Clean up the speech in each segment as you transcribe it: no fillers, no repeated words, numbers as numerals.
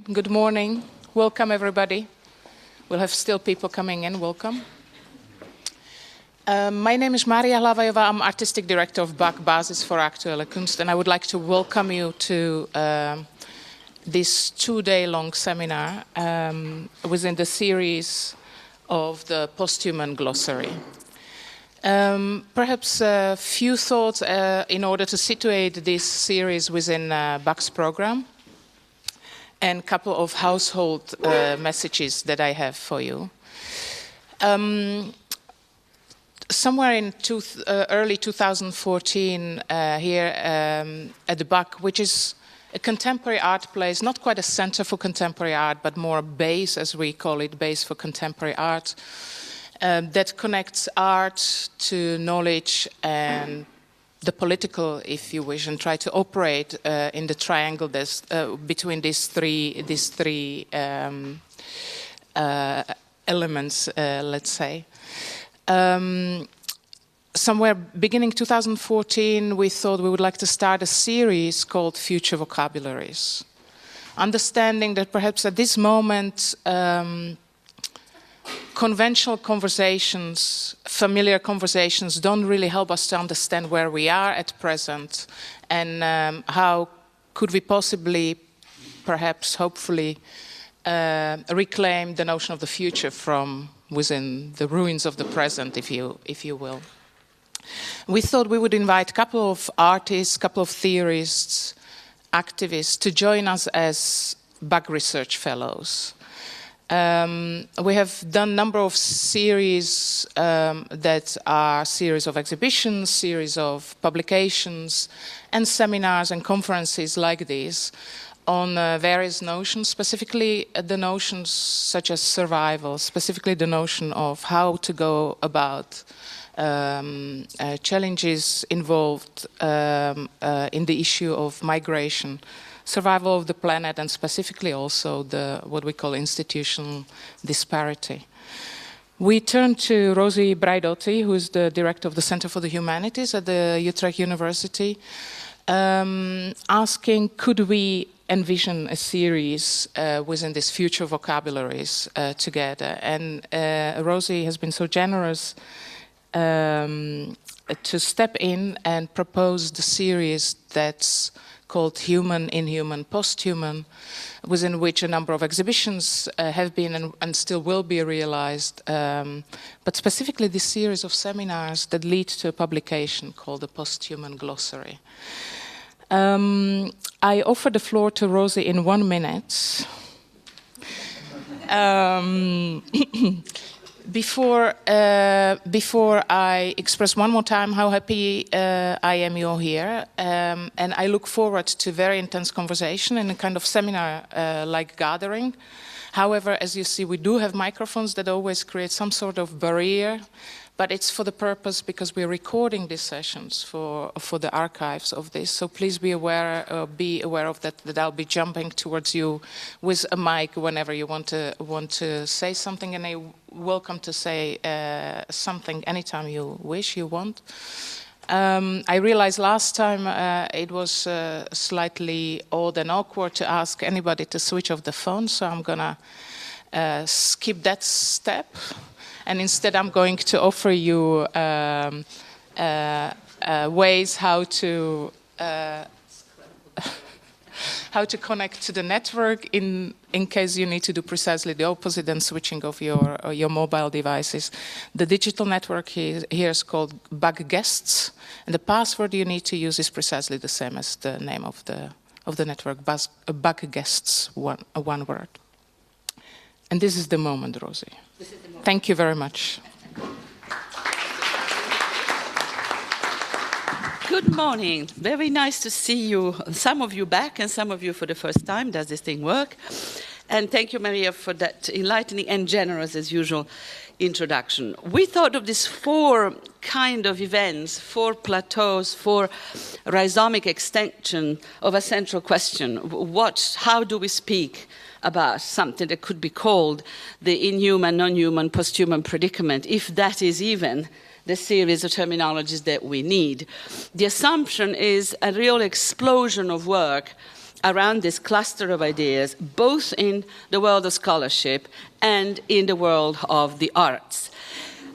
Good morning. Welcome, everybody. We'll have still people coming in. Welcome. My name is Maria Hlavajová. I'm Artistic Director of BAK, Basis for Actuele Kunst, and I would like to welcome you to this two-day-long seminar within the series of the Posthuman Glossary. Perhaps a few thoughts in order to situate this series within BAK's program, and a couple of household messages that I have for you. Somewhere in early 2014 here at the BAK, which is a contemporary art place, not quite a center for contemporary art, but more a base, as we call it, base for contemporary art, that connects art to knowledge and the political, if you wish, and try to operate in the triangle between these three elements, let's say. Somewhere beginning 2014, we thought we would like to start a series called Future Vocabularies, understanding that perhaps at this moment conventional conversations, familiar conversations don't really help us to understand where we are at present and how could we possibly, perhaps, hopefully, reclaim the notion of the future from within the ruins of the present, if you will. We thought we would invite a couple of artists, a couple of theorists, activists to join us as BAK Research Fellows. We have done a number of series that are series of exhibitions, series of publications, and seminars and conferences like these on various notions, specifically the notions such as survival, specifically the notion of how to go about challenges involved in the issue of migration, survival of the planet, and specifically also what we call institutional disparity. We turn to Rosie Braidotti, who is the director of the Center for the Humanities at the Utrecht University, asking, could we envision a series within this future vocabularies together? And Rosie has been so generous to step in and propose the series that's called Human, Inhuman, Posthuman, within which a number of exhibitions have been and still will be realized, but specifically this series of seminars that lead to a publication called the Posthuman Glossary. I offer the floor to Rosie in 1 minute. Before I express one more time how happy I am you're here, and I look forward to very intense conversation in a kind of seminar-like gathering. However, as you see, we do have microphones that always create some sort of barrier, but it's for the purpose because we're recording these sessions for the archives of this. So please be aware of that I'll be jumping towards you with a mic whenever you want to say something, and you're welcome to say something anytime you wish, you want. I realized last time it was slightly odd and awkward to ask anybody to switch off the phone, so I'm gonna skip that step. And instead, I'm going to offer you ways how to connect to the network in case you need to do precisely the opposite and switching off your mobile devices. The digital network here is called BAK Guests, and the password you need to use is precisely the same as the name of the network, BAK Guests, one word. And this is the moment, Rosie. Thank you very much. Good morning. Very nice to see you, some of you back and some of you for the first time. Does this thing work? And thank you, Maria, for that enlightening and generous, as usual, introduction. We thought of these 4 kind of events, 4 plateaus, 4 rhizomic extension of a central question. How do we speak about something that could be called the inhuman, non-human, posthuman predicament, if that is even the series of terminologies that we need. The assumption is a real explosion of work around this cluster of ideas, both in the world of scholarship and in the world of the arts.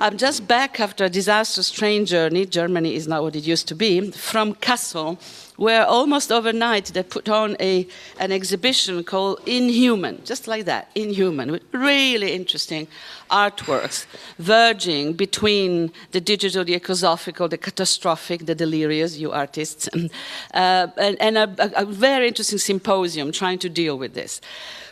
I'm just back after a disastrous train journey, Germany is not what it used to be, from Kassel, where almost overnight they put on an exhibition called Inhuman, just like that, Inhuman, with really interesting artworks verging between the digital, the ecosophical, the catastrophic, the delirious, you artists, and a very interesting symposium trying to deal with this.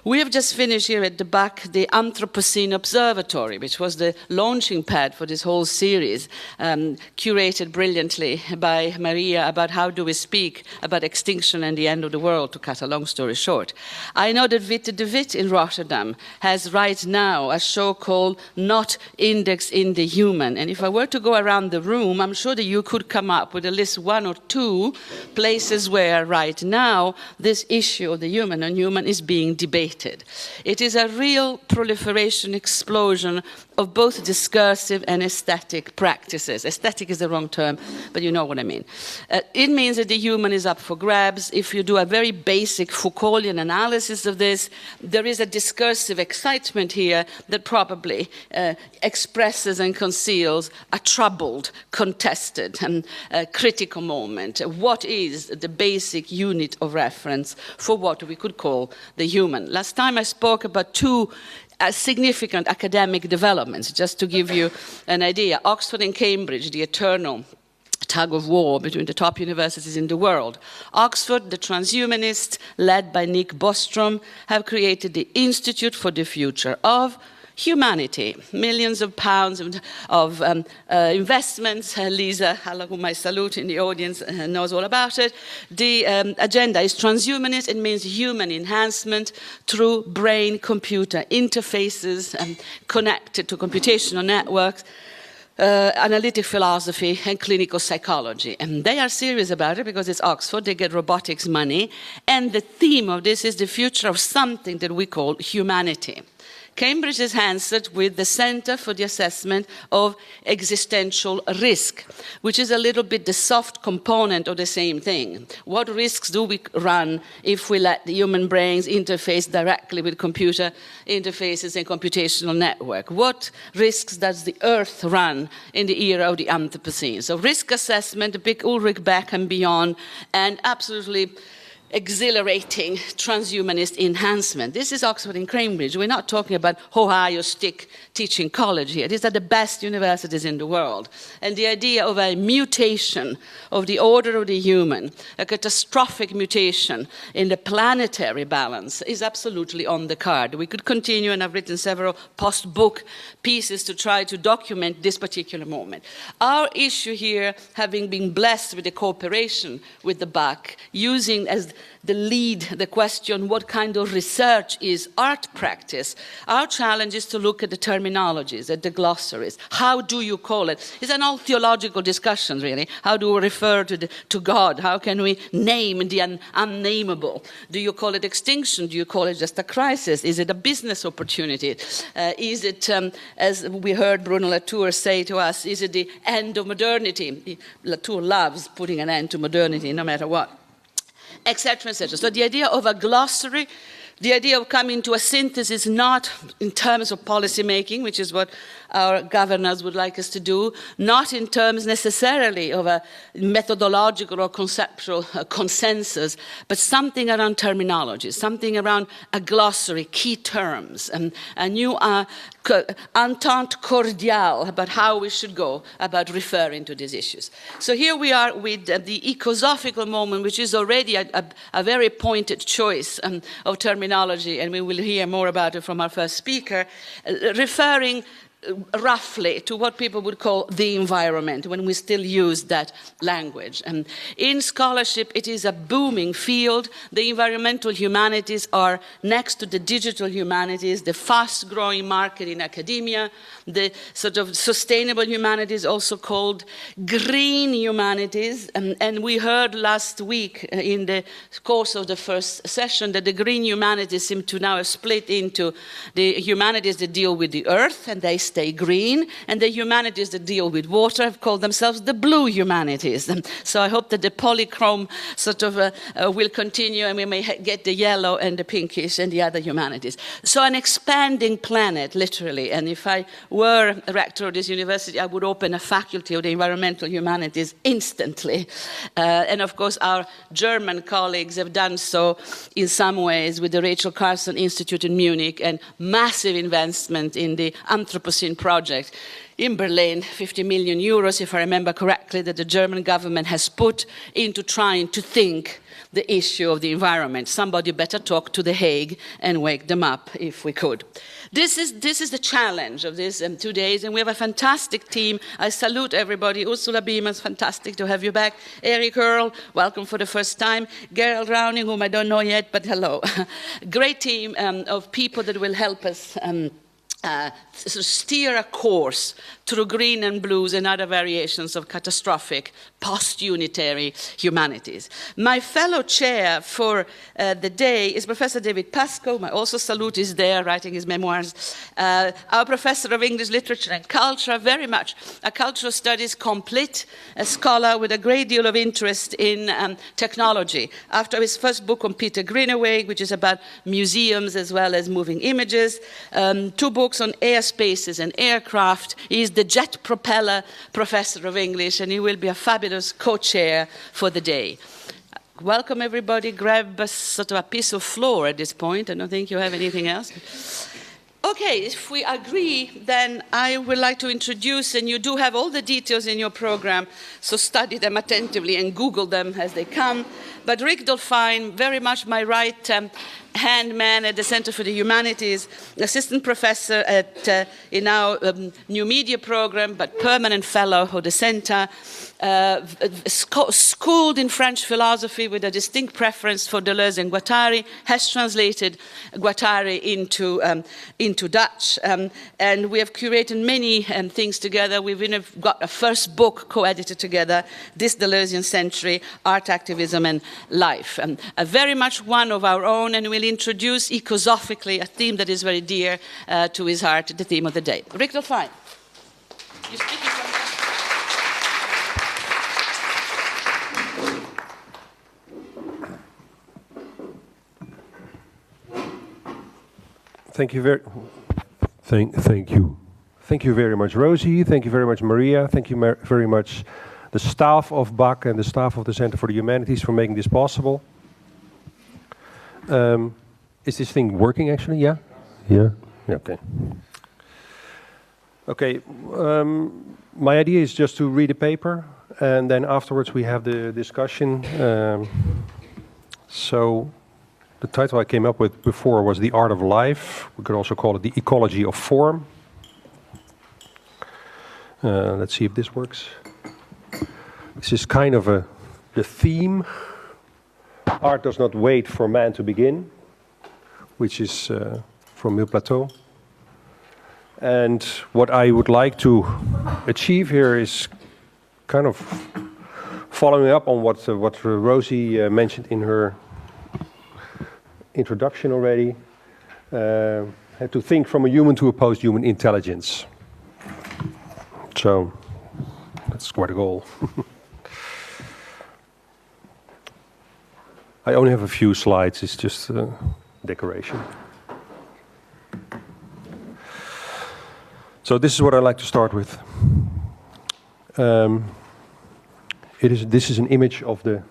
We have just finished here at the back the Anthropocene Observatory, which was the launching pad for this whole series, curated brilliantly by Maria about how do we speak about extinction and the end of the world, to cut a long story short. I know that Witte de Wit in Rotterdam has right now a show called Not Index in the Human. And if I were to go around the room, I'm sure that you could come up with at least one or two places where right now this issue of the human and human is being debated. It is a real proliferation, explosion of both discursive and aesthetic practices. Aesthetic is the wrong term, but you know what I mean. It means that the human is up for grabs. If you do a very basic Foucauldian analysis of this, there is a discursive excitement here that probably expresses and conceals a troubled, contested, and critical moment. What is the basic unit of reference for what we could call the human? Last time I spoke about two significant academic developments, just to give you an idea. Oxford and Cambridge, the eternal tug of war between the top universities in the world. Oxford, the transhumanists, led by Nick Bostrom, have created the Institute for the Future of Humanity. Millions of pounds of investments. Lisa, whom I salute in the audience, knows all about it. The agenda is transhumanist. It means human enhancement through brain-computer interfaces connected to computational networks. Analytic philosophy and clinical psychology. And they are serious about it because it's Oxford, they get robotics money, and the theme of this is the future of something that we call humanity. Cambridge is answered with the Center for the Assessment of Existential Risk, which is a little bit the soft component of the same thing. What risks do we run if we let the human brains interface directly with computer interfaces and computational network? What risks does the Earth run in the era of the Anthropocene? So risk assessment, the big Ulrich Beck and beyond, and absolutely exhilarating transhumanist enhancement. This is Oxford and Cambridge. We're not talking about Ohio Stick Teaching College here. These are the best universities in the world. And the idea of a mutation of the order of the human, a catastrophic mutation in the planetary balance, is absolutely on the card. We could continue, and I've written several post-book pieces to try to document this particular moment. Our issue here, having been blessed with the cooperation with the BAC, using as the lead, the question, what kind of research is art practice? Our challenge is to look at the terminologies, at the glossaries. How do you call it? It's an all theological discussion, really. How do we refer to God? How can we name the unnameable? Do you call it extinction? Do you call it just a crisis? Is it a business opportunity? Is it, as we heard Bruno Latour say to us, is it the end of modernity? Latour loves putting an end to modernity, no matter what. Etc., etc. So the idea of a glossary, the idea of coming to a synthesis not in terms of policy making, which is what our governors would like us to do, not in terms necessarily of a methodological or conceptual consensus, but something around terminology, something around a glossary, key terms, and a new entente cordiale about how we should go about referring to these issues. So here we are with the eco-sophical moment, which is already a very pointed choice of terminology, and we will hear more about it from our first speaker, referring roughly to what people would call the environment, when we still use that language. And in scholarship, it is a booming field. The environmental humanities are next to the digital humanities, the fast-growing market in academia, the sort of sustainable humanities, also called green humanities. And we heard last week in the course of the first session that the green humanities seem to now have split into the humanities that deal with the earth, and they stay green, and the humanities that deal with water have called themselves the blue humanities. So I hope that the polychrome sort of will continue, and we may get the yellow and the pinkish and the other humanities. So an expanding planet, literally. And if I were a rector of this university, I would open a faculty of the environmental humanities instantly. And of course, our German colleagues have done so in some ways with the Rachel Carson Institute in Munich and massive investment in the Anthropocene project in Berlin, 50 million euros, if I remember correctly, that the German government has put into trying to think the issue of the environment. Somebody better talk to The Hague and wake them up if we could. This is the challenge of these 2 days, and we have a fantastic team. I salute everybody. Ursula Beeman, fantastic to have you back. Eric Earl, welcome for the first time. Gerald Rowning, whom I don't know yet, but hello. Great team of people that will help us sort of steer a course through green and blues and other variations of catastrophic post-unitary humanities. My fellow chair for the day is Professor David Pascoe, whom I also salute, is there writing his memoirs. Our professor of English literature and culture, very much a cultural studies complete, a scholar with a great deal of interest in technology. After his first book on Peter Greenaway, which is about museums as well as moving images, 2 books on airspaces and aircraft. He is the jet propeller professor of English, and he will be a fabulous co-chair for the day. Welcome everybody. Grab a sort of a piece of floor at this point. I don't think you have anything else. Okay, if we agree, then I would like to introduce, and you do have all the details in your program, so study them attentively and Google them as they come. But Rick Dolphijn, very much my right hand man at the Center for the Humanities, assistant professor at in our new media program, but permanent fellow of the center, schooled in French philosophy with a distinct preference for Deleuze and Guattari, has translated Guattari into Dutch, and we have curated many things together. We've even got a first book co-edited together, This Deleuzian Century, Art, Activism and Life. Very much one of our own, and we'll introduce ecosophically a theme that is very dear to his heart, the theme of the day. Rick Dolphijn. You're speaking from Thank you very much, Rosie. Thank you very much, Maria. Thank you very much, the staff of BAC and the staff of the Center for the Humanities for making this possible. Is this thing working actually? Yeah? Yeah? Okay. Okay, my idea is just to read a paper and then afterwards we have the discussion. So the title I came up with before was The Art of Life. We could also call it The Ecology of Form. Let's see if this works. This is kind of the theme. Art does not wait for man to begin, which is from Mille Plateau. And what I would like to achieve here is kind of following up on what Rosie mentioned in her introduction already, to think from a human to a post-human intelligence. So that's quite a goal. I only have a few slides, it's just decoration. So this is what I'd like to start with. This is an image of the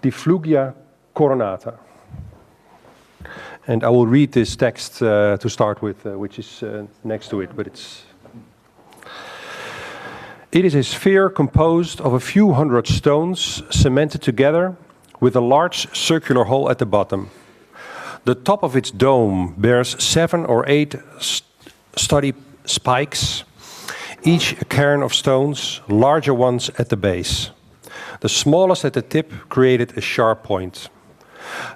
Difflugia Coronata. And I will read this text to start with, which is next to it, but It is a sphere composed of a few hundred stones cemented together with a large circular hole at the bottom. The top of its dome bears 7 or 8 sturdy spikes, each a cairn of stones, larger ones at the base. The smallest at the tip created a sharp point.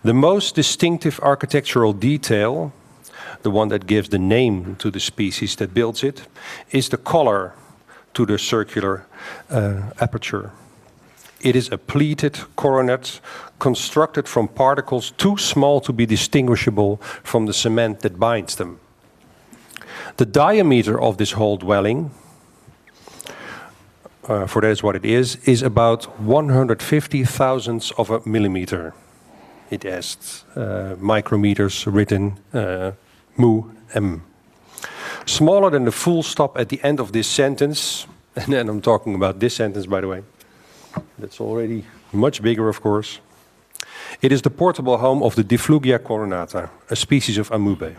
The most distinctive architectural detail, the one that gives the name to the species that builds it, is the collar to the circular aperture. It is a pleated coronet constructed from particles too small to be distinguishable from the cement that binds them. The diameter of this whole dwelling, for that is what it is about 150 thousandths of a millimeter. It has micrometers written mu/m. Smaller than the full stop at the end of this sentence, and then I'm talking about this sentence, by the way. That's already much bigger, of course. It is the portable home of the Difflugia Coronata, a species of amoeba.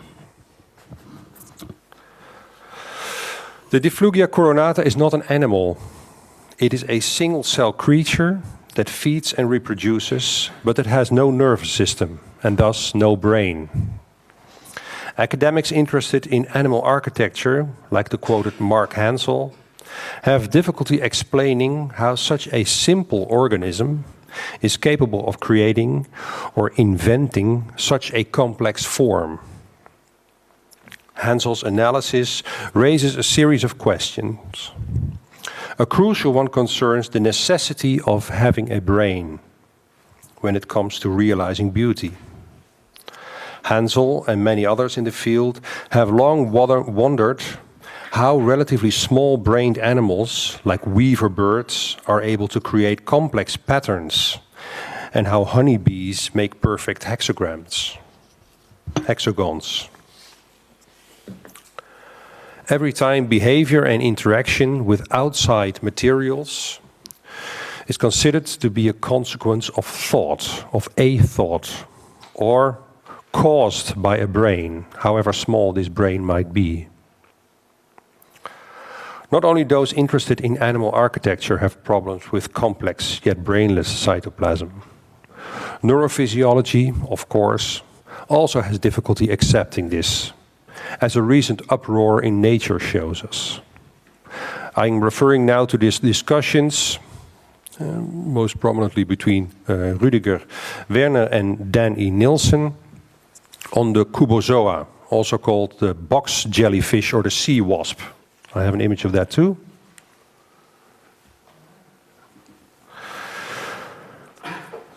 The Difflugia Coronata is not an animal. It is a single-cell creature that feeds and reproduces, but it has no nervous system and thus no brain. Academics interested in animal architecture, like the quoted Mark Hansel, have difficulty explaining how such a simple organism is capable of creating or inventing such a complex form. Hansel's analysis raises a series of questions. A crucial one concerns the necessity of having a brain when it comes to realizing beauty. Hansel and many others in the field have long wondered how relatively small-brained animals, like weaver birds, are able to create complex patterns, and how honeybees make perfect hexagons. Every time behavior and interaction with outside materials is considered to be a consequence of thought, or caused by a brain, however small this brain might be. Not only those interested in animal architecture have problems with complex yet brainless cytoplasm. Neurophysiology, of course, also has difficulty accepting this, as a recent uproar in Nature shows us. I'm referring now to these discussions, most prominently between Rudiger Werner and Dan E. Nielsen, on the Cubozoa, also called the box jellyfish or the sea wasp. I have an image of that too.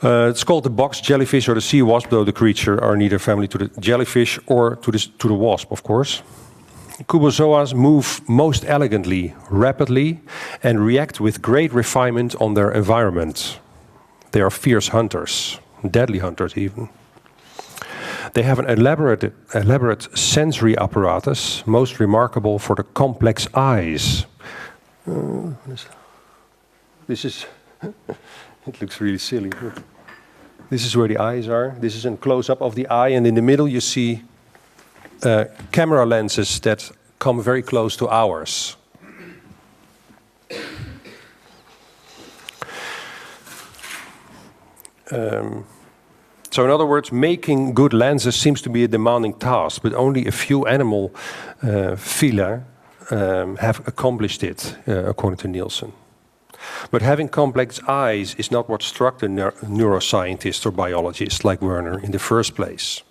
It's called the box jellyfish or the sea wasp, though the creature are neither family to the jellyfish or to the wasp, of course. Cubozoas move most elegantly, rapidly, and react with great refinement on their environment. They are fierce hunters, deadly hunters even. They have an elaborate sensory apparatus, most remarkable for the complex eyes. This is, it looks really silly. This is where the eyes are. This is a close-up of the eye, and in the middle you see camera lenses that come very close to ours. So in other words, making good lenses seems to be a demanding task, but only a few animal phyla have accomplished it, according to Nielsen. But having complex eyes is not what struck the neuroscientists or biologists like Werner in the first place.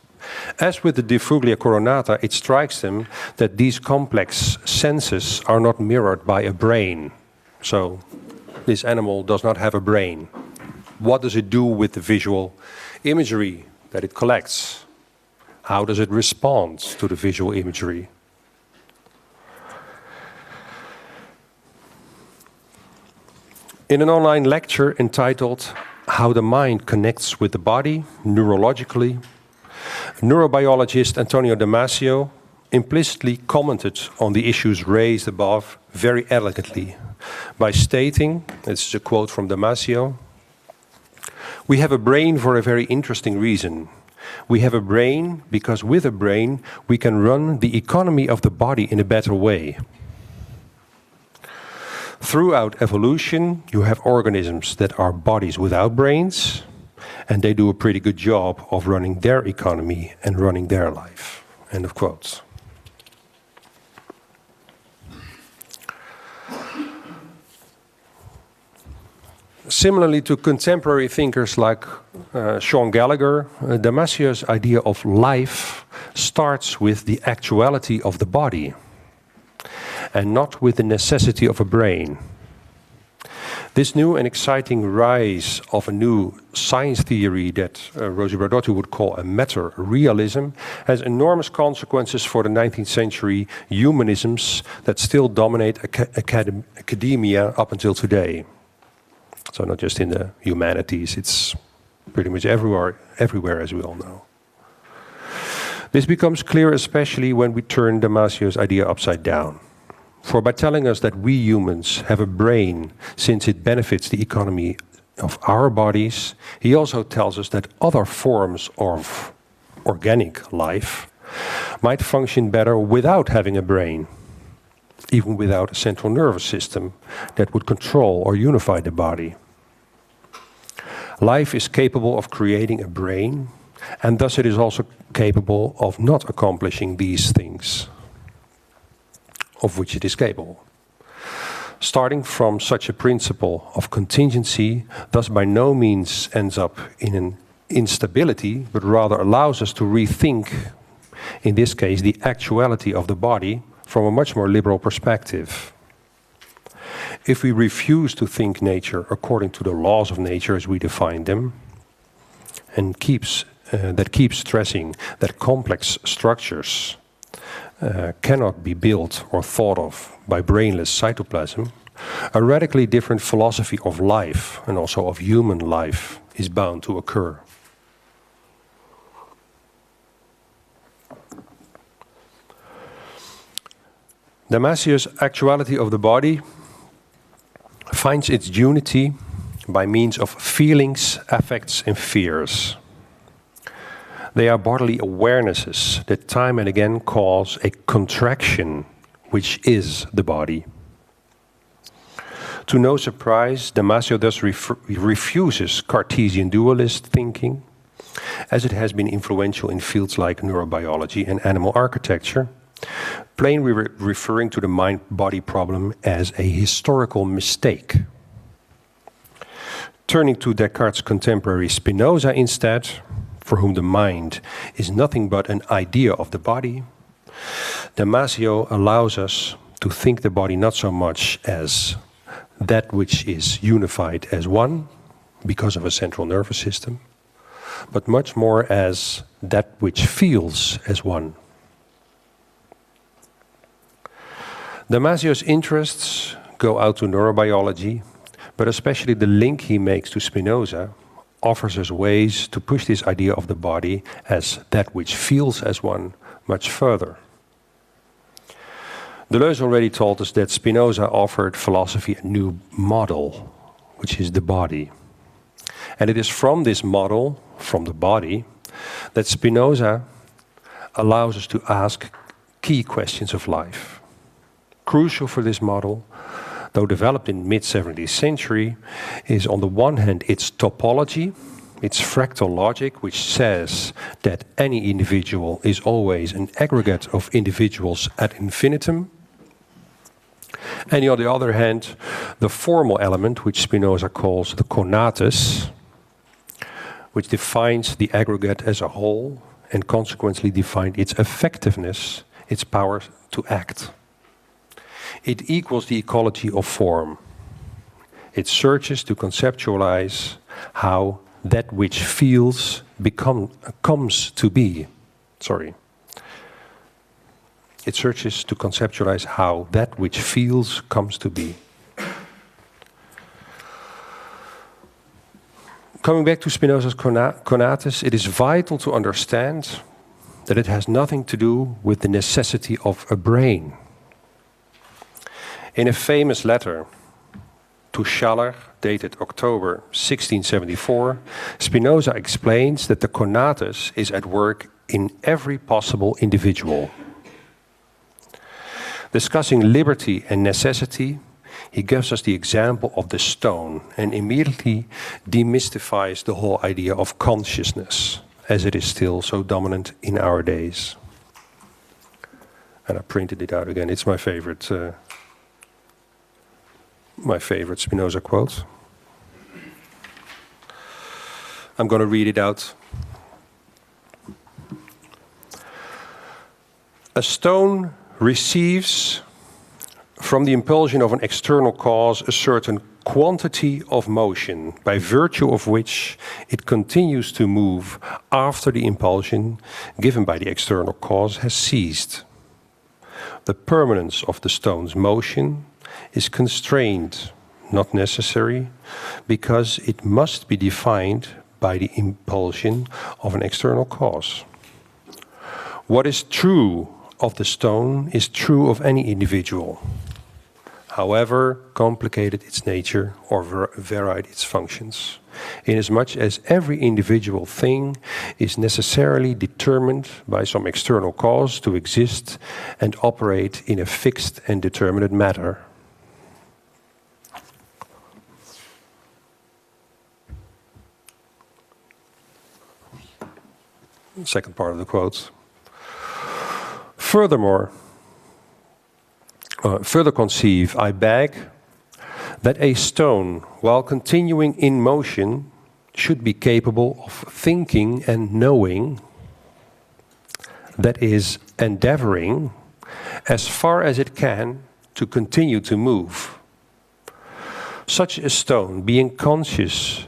As with the Difflugia Coronata, it strikes them that these complex senses are not mirrored by a brain. So this animal does not have a brain. What does it do with the visual imagery that it collects? How does it respond to the visual imagery? In an online lecture entitled How the Mind Connects with the Body Neurologically, neurobiologist Antonio Damasio implicitly commented on the issues raised above very elegantly by stating, this is a quote from Damasio, "We have a brain for a very interesting reason. We have a brain because with a brain we can run the economy of the body in a better way. Throughout evolution, you have organisms that are bodies without brains, and they do a pretty good job of running their economy and running their life." End of quotes. Similarly to contemporary thinkers like Sean Gallagher, Damasio's idea of life starts with the actuality of the body and not with the necessity of a brain. This new and exciting rise of a new science theory that Rosie Braidotti would call a matter-realism has enormous consequences for the 19th century humanisms that still dominate academia up until today. So not just in the humanities, it's pretty much everywhere, as we all know. This becomes clear especially when we turn Damasio's idea upside down. For by telling us that we humans have a brain since it benefits the economy of our bodies, he also tells us that other forms of organic life might function better without having a brain, even without a central nervous system that would control or unify the body. Life is capable of creating a brain, and thus it is also capable of not accomplishing these things of which it is capable. Starting from such a principle of contingency, thus by no means ends up in an instability, but rather allows us to rethink, in this case, the actuality of the body from a much more liberal perspective. If we refuse to think nature according to the laws of nature as we define them, and that keeps stressing that complex structures cannot be built or thought of by brainless cytoplasm, a radically different philosophy of life and also of human life is bound to occur. Damasio's actuality of the body finds its unity by means of feelings, affects, and fears. They are bodily awarenesses that time and again cause a contraction, which is the body. To no surprise, Damasio thus refuses Cartesian dualist thinking, as it has been influential in fields like neurobiology and animal architecture, plainly referring to the mind-body problem as a historical mistake. Turning to Descartes' contemporary Spinoza instead, for whom the mind is nothing but an idea of the body, Damasio allows us to think the body not so much as that which is unified as one because of a central nervous system, but much more as that which feels as one. Damasio's interests go out to neurobiology, but especially the link he makes to Spinoza offers us ways to push this idea of the body as that which feels as one much further. Deleuze already told us that Spinoza offered philosophy a new model, which is the body. And it is from this model, from the body, that Spinoza allows us to ask key questions of life. Crucial for this model, though developed in the mid-17th century, is on the one hand its topology, its fractal logic, which says that any individual is always an aggregate of individuals ad infinitum. And on the other hand, the formal element, which Spinoza calls the conatus, which defines the aggregate as a whole and consequently defines its effectiveness, its power to act. It equals the ecology of form. It searches to conceptualize how that which feels comes to be. It searches to conceptualize how that which feels comes to be. Coming back to Spinoza's conatus, it is vital to understand that it has nothing to do with the necessity of a brain. In a famous letter to Schaller, dated October 1674, Spinoza explains that the conatus is at work in every possible individual. Discussing liberty and necessity, he gives us the example of the stone and immediately demystifies the whole idea of consciousness, as it is still so dominant in our days. And I printed it out again. It's my favorite Spinoza quote. I'm going to read it out. A stone receives from the impulsion of an external cause a certain quantity of motion, by virtue of which it continues to move after the impulsion given by the external cause has ceased. The permanence of the stone's motion is constrained, not necessary, because it must be defined by the impulsion of an external cause. What is true of the stone is true of any individual, however complicated its nature or varied its functions, inasmuch as every individual thing is necessarily determined by some external cause to exist and operate in a fixed and determinate matter. Second part of the quote. Furthermore, further conceive, I beg, that a stone, while continuing in motion, should be capable of thinking and knowing, that is, endeavoring, as far as it can, to continue to move. Such a stone, being conscious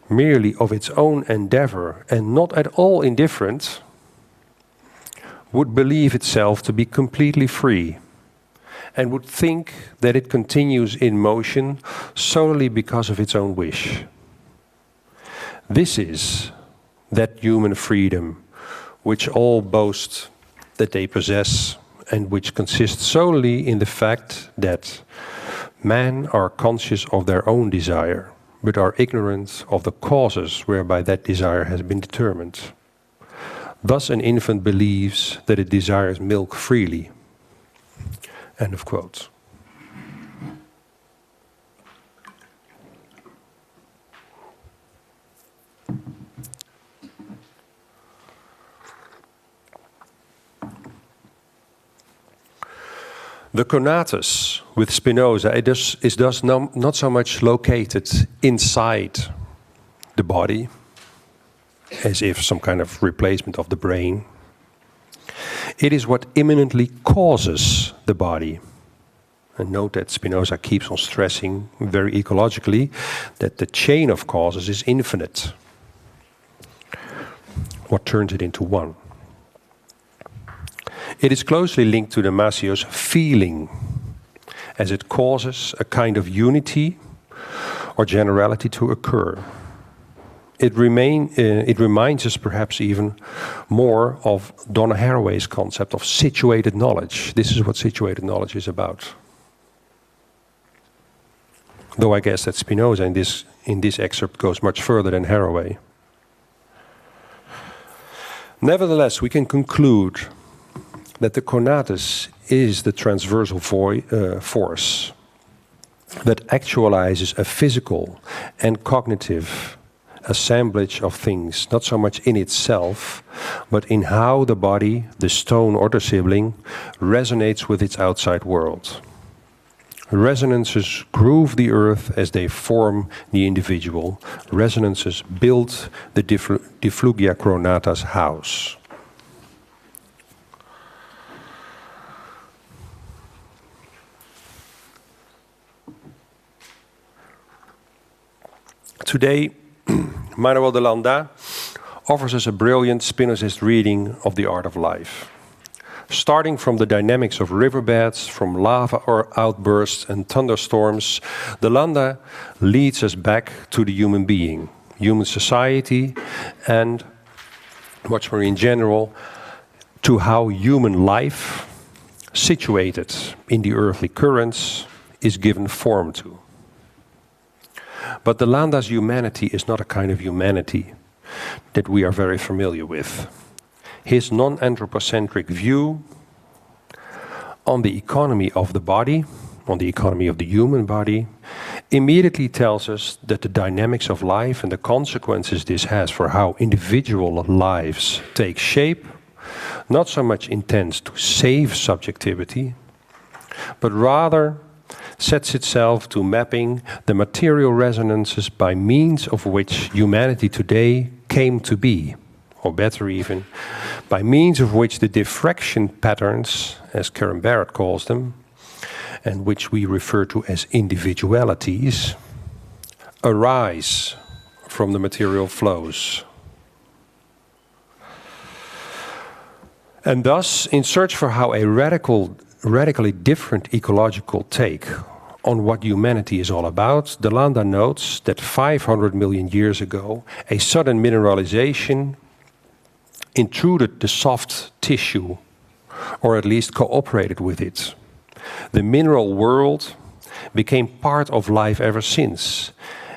merely of its own endeavor and not at all indifferent, would believe itself to be completely free and would think that it continues in motion solely because of its own wish. This is that human freedom which all boast that they possess and which consists solely in the fact that men are conscious of their own desire, but are ignorant of the causes whereby that desire has been determined. Thus an infant believes that it desires milk freely. End of quote. The Conatus with Spinoza is thus not so much located inside the body, as if some kind of replacement of the brain. It is what imminently causes the body. And note that Spinoza keeps on stressing very ecologically that the chain of causes is infinite. What turns it into one? It is closely linked to Damasio's feeling, as it causes a kind of unity or generality to occur. It reminds us perhaps even more of Donna Haraway's concept of situated knowledge. This is what situated knowledge is about. Though I guess that Spinoza in this excerpt goes much further than Haraway. Nevertheless, we can conclude that the conatus is the transversal force that actualizes a physical and cognitive assemblage of things, not so much in itself, but in how the body, the stone or the sibling, resonates with its outside world. Resonances groove the earth as they form the individual. Resonances build the Difflugia Coronata's house. Today, Manuel de Landa offers us a brilliant Spinozist reading of the art of life. Starting from the dynamics of riverbeds, from lava or outbursts and thunderstorms, de Landa leads us back to the human being, human society, and much more in general, to how human life, situated in the earthly currents, is given form to. But de Landa's humanity is not a kind of humanity that we are very familiar with. His non-anthropocentric view on the economy of the body, on the economy of the human body, immediately tells us that the dynamics of life and the consequences this has for how individual lives take shape, not so much intends to save subjectivity, but rather sets itself to mapping the material resonances by means of which humanity today came to be, or better even, by means of which the diffraction patterns, as Karen Barrett calls them, and which we refer to as individualities, arise from the material flows. And thus, in search for how a radically different ecological take on what humanity is all about, De Landa notes that 500 million years ago, a sudden mineralization intruded the soft tissue, or at least cooperated with it. The mineral world became part of life ever since,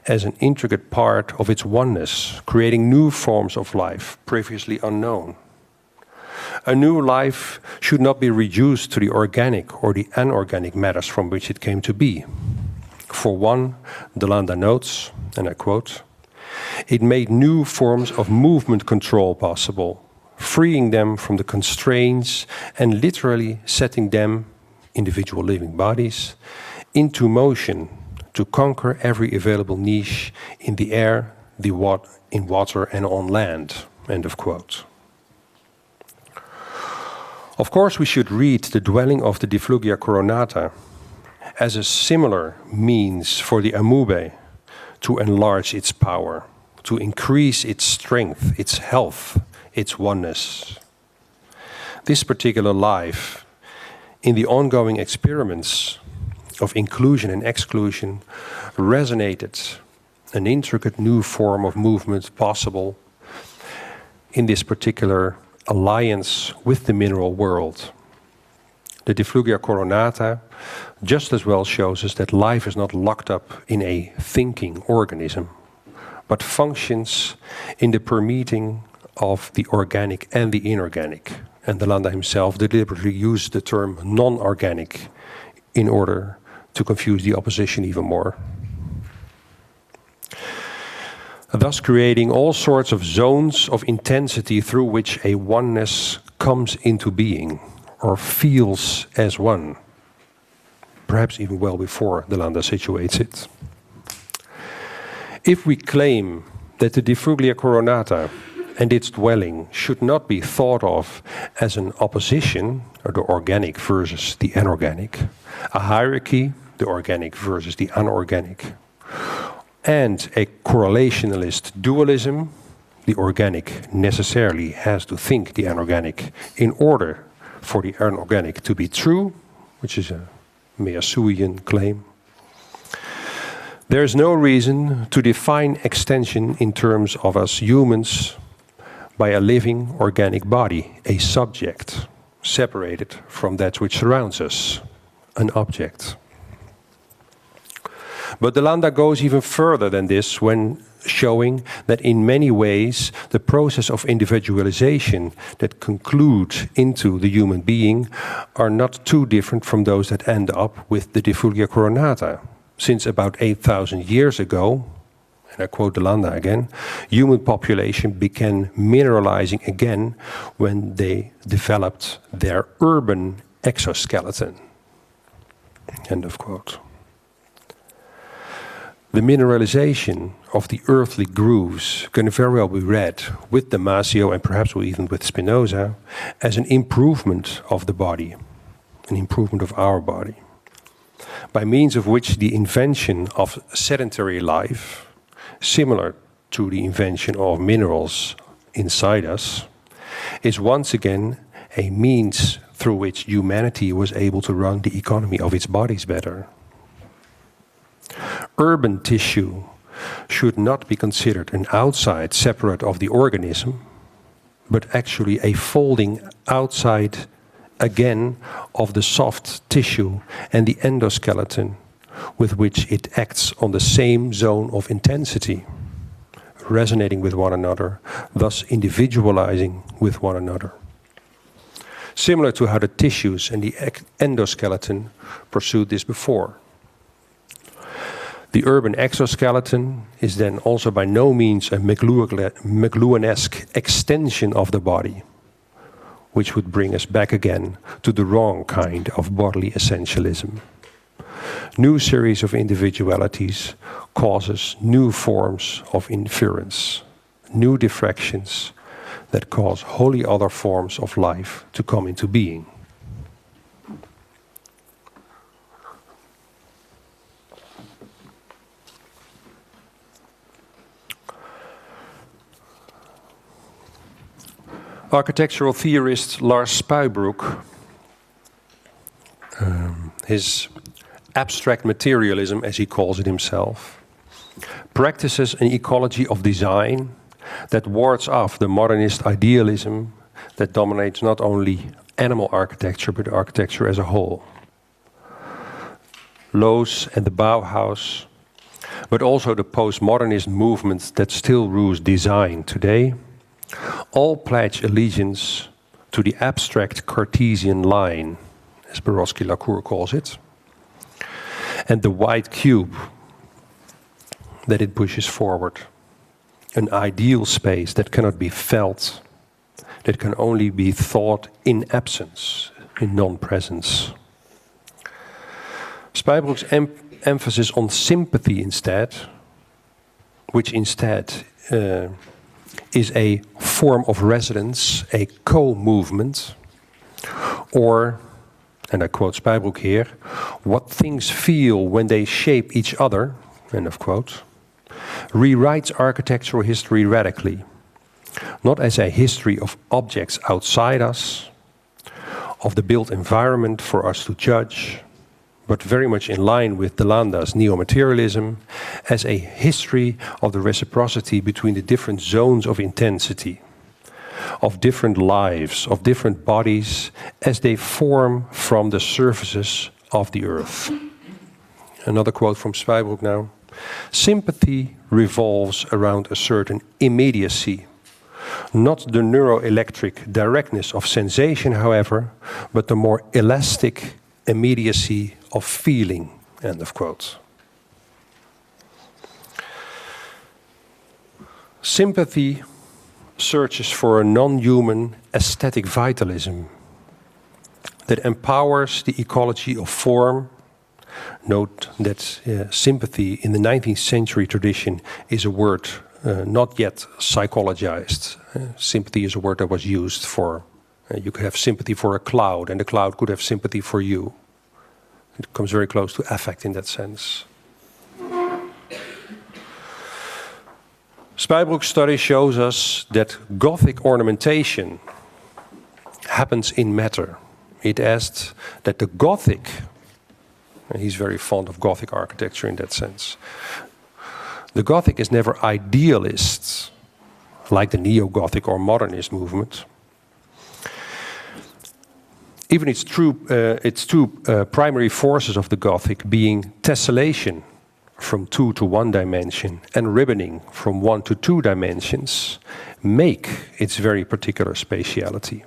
as an intricate part of its oneness, creating new forms of life previously unknown. A new life should not be reduced to the organic or the anorganic matters from which it came to be. For one, De Landa notes, and I quote, "It made new forms of movement control possible, freeing them from the constraints and literally setting them, individual living bodies, into motion to conquer every available niche in the air, in water and on land." End of quote. Of course, we should read the dwelling of the Difflugia Coronata as a similar means for the amoebe to enlarge its power, to increase its strength, its health, its oneness. This particular life, in the ongoing experiments of inclusion and exclusion, resonated an intricate new form of movement possible in this particular alliance with the mineral world. The Difflugia Coronata just as well shows us that life is not locked up in a thinking organism, but functions in the permeating of the organic and the inorganic. And De Landa himself deliberately used the term non-organic in order to confuse the opposition even more. Thus creating all sorts of zones of intensity through which a oneness comes into being or feels as one, perhaps even well before De Landa situates it. If we claim that the Difflugia Coronata and its dwelling should not be thought of as an opposition, or the organic versus the anorganic, a hierarchy, the organic versus the unorganic, and a correlationalist dualism, the organic necessarily has to think the anorganic in order for the anorganic to be true, which is a Measuian claim. There is no reason to define extension in terms of us humans by a living organic body, a subject, separated from that which surrounds us, an object. But De Landa goes even further than this when showing that in many ways the process of individualization that conclude into the human being are not too different from those that end up with the Difflugia Coronata. Since about 8,000 years ago, and I quote De Landa again, human population began mineralizing again when they developed their urban exoskeleton. End of quote. The mineralization of the earthly grooves can very well be read with Damasio and perhaps even with Spinoza as an improvement of the body, an improvement of our body, by means of which the invention of sedentary life, similar to the invention of minerals inside us, is once again a means through which humanity was able to run the economy of its bodies better. Urban tissue should not be considered an outside separate of the organism, but actually a folding outside again of the soft tissue and the endoskeleton with which it acts on the same zone of intensity, resonating with one another, thus individualizing with one another. Similar to how the tissues and the endoskeleton pursued this before. The urban exoskeleton is then also by no means a McLuhanesque extension of the body, which would bring us back again to the wrong kind of bodily essentialism. New series of individualities causes new forms of inference, new diffractions that cause wholly other forms of life to come into being. Architectural theorist Lars Spuybroek, his abstract materialism, as he calls it himself, practices an ecology of design that wards off the modernist idealism that dominates not only animal architecture, but architecture as a whole. Loos and the Bauhaus, but also the postmodernist movement that still rules design today, all pledge allegiance to the abstract Cartesian line, as Borowski-Lacour calls it, and the white cube that it pushes forward, an ideal space that cannot be felt, that can only be thought in absence, in non-presence. Spuybroek's emphasis on sympathy instead, which instead is a form of resonance, a co-movement, or, and I quote Spuybroek here, what things feel when they shape each other, end of quote, rewrites architectural history radically, not as a history of objects outside us, of the built environment for us to judge, but very much in line with Delanda's neo-materialism, as a history of the reciprocity between the different zones of intensity, of different lives, of different bodies, as they form from the surfaces of the earth. Another quote from Spuybroek now. Sympathy revolves around a certain immediacy, not the neuroelectric directness of sensation, however, but the more elastic immediacy of feeling, end of quote. Sympathy searches for a non-human aesthetic vitalism that empowers the ecology of form. Note that sympathy in the 19th century tradition is a word not yet psychologized. Sympathy is a word that was used for, you could have sympathy for a cloud, and the cloud could have sympathy for you. It comes very close to affect in that sense. Spuybroek's study shows us that Gothic ornamentation happens in matter. It asked that the Gothic, and he's very fond of Gothic architecture in that sense, the Gothic is never idealist, like the neo-Gothic or modernist movement. Even its two primary forces of the Gothic being tessellation from 2 to 1 dimension and ribboning from 1 to 2 dimensions make its very particular spatiality.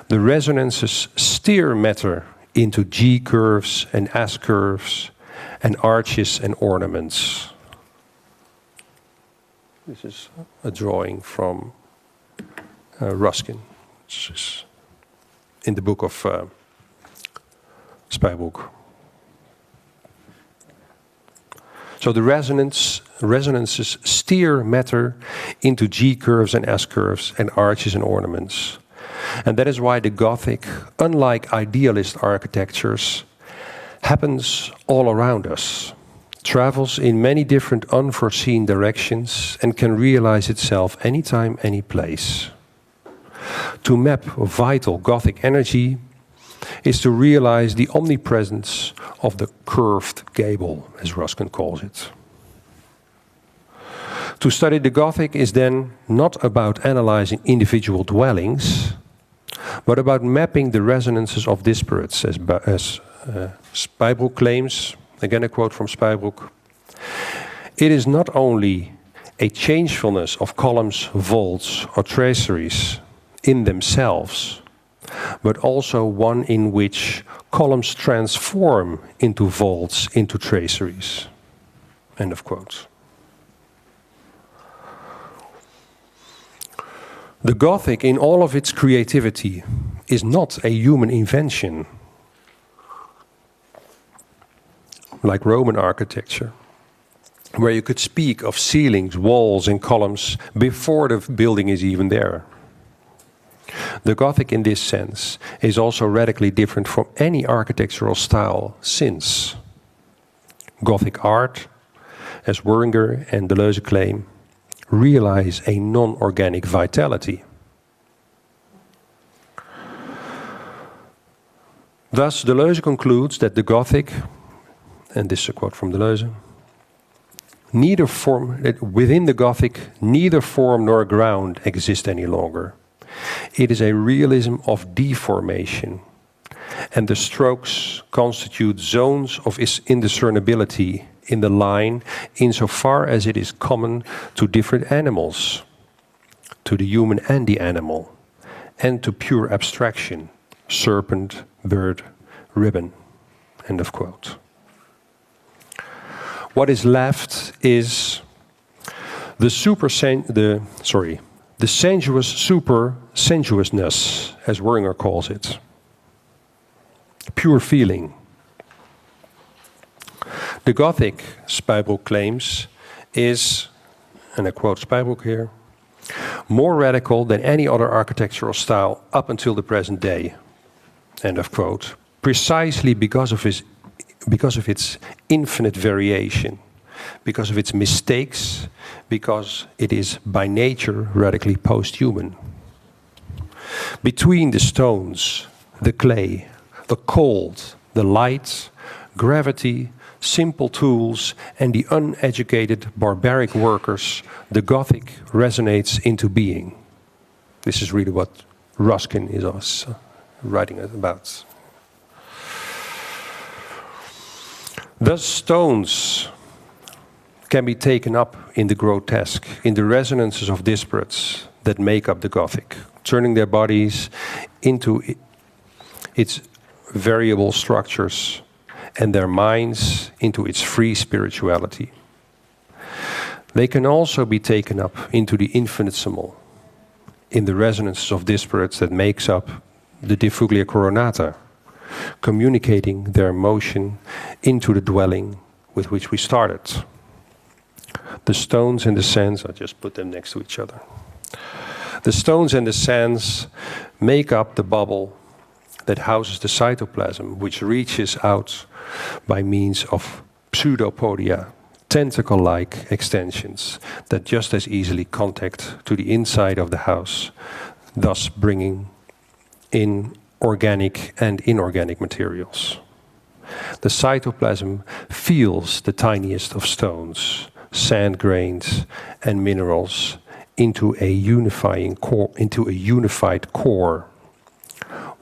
The resonances steer matter into G curves and S curves and arches and ornaments. This is a drawing from Ruskin, which is in the book of Spuybroek. So the resonances steer matter into G curves and S curves and arches and ornaments. And that is why the Gothic, unlike idealist architectures, happens all around us, travels in many different unforeseen directions, and can realize itself anytime, any place. To map vital Gothic energy is to realize the omnipresence of the curved gable, as Ruskin calls it. To study the Gothic is then not about analyzing individual dwellings, but about mapping the resonances of disparates, as Spuybroek claims, again a quote from Spuybroek. It is not only a changefulness of columns, vaults, or traceries in themselves, but also one in which columns transform into vaults, into traceries. End of quote. The Gothic, in all of its creativity, is not a human invention, like Roman architecture, where you could speak of ceilings, walls, and columns before the building is even there. The Gothic, in this sense, is also radically different from any architectural style since. Gothic art, as Werninger and Deleuze claim, realize a non-organic vitality. Thus, Deleuze concludes that the Gothic, and this is a quote from Deleuze, that within the Gothic, neither form nor ground exist any longer. It is a realism of deformation, and the strokes constitute zones of indiscernibility in the line insofar as it is common to different animals, to the human and the animal, and to pure abstraction, serpent, bird, ribbon, end of quote. What is left is the sensuous super-sensuousness, as Werner calls it. Pure feeling. The Gothic, Spijbroek claims, is, and I quote Spijbroek here, more radical than any other architectural style up until the present day, end of quote, precisely because of its infinite variation, because of its mistakes, because it is by nature radically post-human. Between the stones, the clay, the cold, the light, gravity, simple tools, and the uneducated barbaric workers, the Gothic resonates into being. This is really what Ruskin is writing about. Thus, stones can be taken up in the grotesque, in the resonances of disparates that make up the Gothic, turning their bodies into its variable structures and their minds into its free spirituality. They can also be taken up into the infinitesimal, in the resonances of disparates that makes up the Difflugia Coronata, communicating their motion into the dwelling with which we started. The stones and the sands, I just put them next to each other. The stones and the sands make up the bubble that houses the cytoplasm, which reaches out by means of pseudopodia, tentacle-like extensions that just as easily contact to the inside of the house, thus bringing in organic and inorganic materials. The cytoplasm feels the tiniest of stones, sand grains, and minerals into a unified core,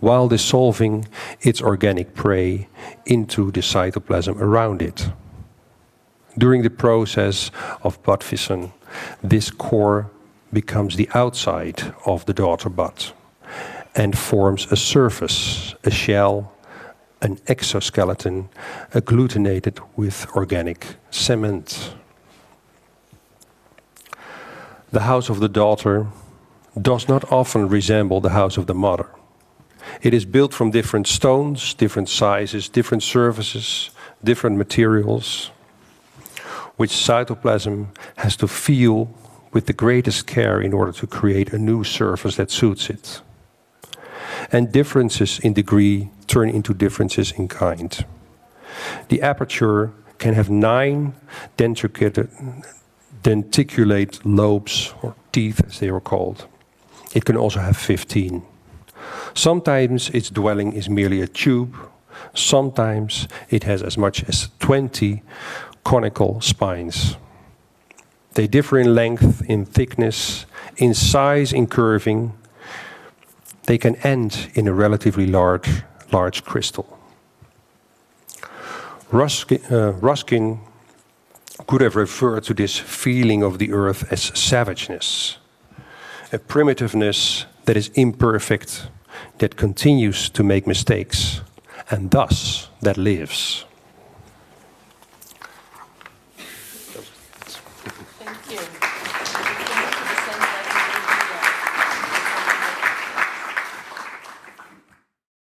while dissolving its organic prey into the cytoplasm around it. During the process of bud fission, this core becomes the outside of the daughter bud and forms a surface, a shell, an exoskeleton agglutinated with organic cement. The house of the daughter does not often resemble the house of the mother. It is built from different stones, different sizes, different surfaces, different materials, which cytoplasm has to feel with the greatest care in order to create a new surface that suits it. And differences in degree turn into differences in kind. The aperture can have 9 denticulate lobes, or teeth as they were called. It can also have 15. Sometimes its dwelling is merely a tube. Sometimes it has as much as 20 conical spines. They differ in length, in thickness, in size, in curving. They can end in a relatively large crystal. Ruskin could have referred to this feeling of the earth as savageness, a primitiveness that is imperfect, that continues to make mistakes, and thus that lives.